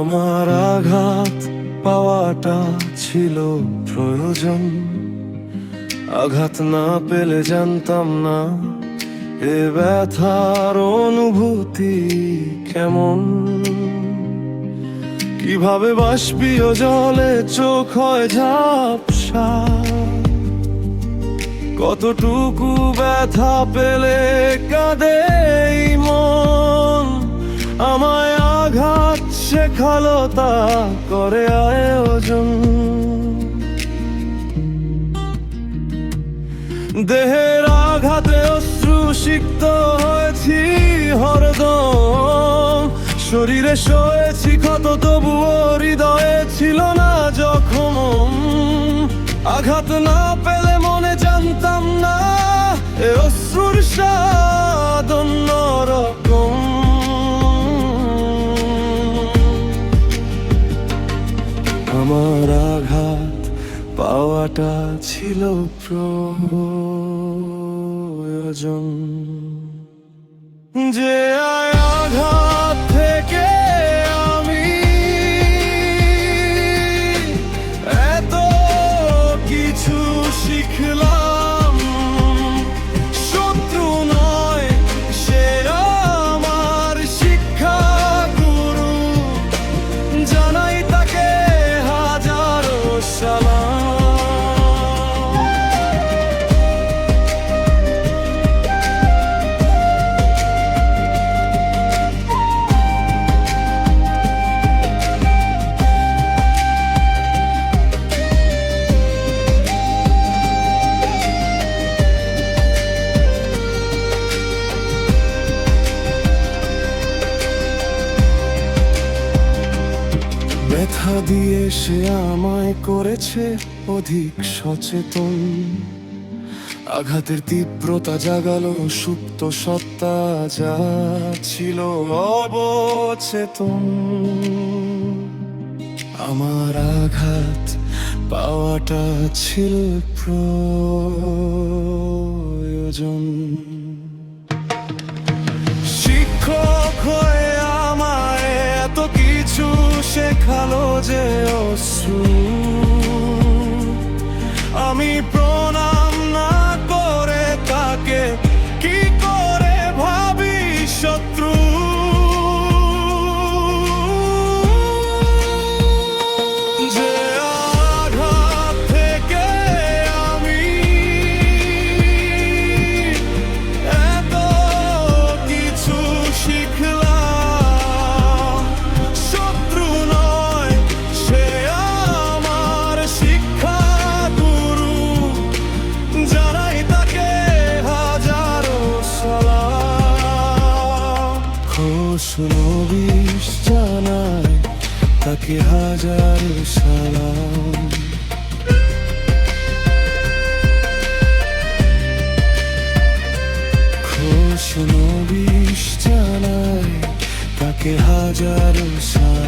আমার আঘাত পাওয়াটা ছিল প্রয়োজন, আঘাত না পেলে জানতাম না এ ব্যথার অনুভূতি কেমন। কিভাবে বাষ্পীয় জলে চোখ হয় ঝাপসা, কতটুকু ব্যথা পেলে কাঁদে এই মন। আমায় আঘাত শেখালো তা করে আয়োজন, দেহের আঘাতে অশ্রু সিক্ত হয়েছি হরদম। শরীরে সয়েছি ক্ষত তবুও হৃদয়ে ছিল না জখম। আঘাত না পেলে মনে জানতাম না এ অশ্রুর স্বাদ অন্যরকম। আমার আঘাত পাওয়াটা ছিল প্রয়োজন, যে আঘাত থেকে আমি এত কিছু শিখলাম। শত্রু নয় সে আমার শিক্ষা গুরু, জানাই তাকে হাজারো সালাম। ব্যথা দিয়ে সে আমায় করেছে অধিক সচেতন। আঘাতের তীব্রতা জাগালো সুপ্ত সত্তা যা ছিল অবচেতন। আমার আঘাত পাওয়াটা ছিল প্রয়োজন, শিক্ষক হয়ে আমায় এত কিছু শেখালো যে অশ্রু আমি প্রণাম না করে তাকে কি করে ভাবি শত্রু। যে আঘাত থেকে আমি এত কিছু শিখলাম। শত্রু নয় সে আমার শিক্ষা গুরু, জানাই তাকে হাজারো সালাম। খোশ নবিশ জানাই তাকে হাজারো সালাম। খোশ নবিশ জানাই তাকে হাজারো সালাম।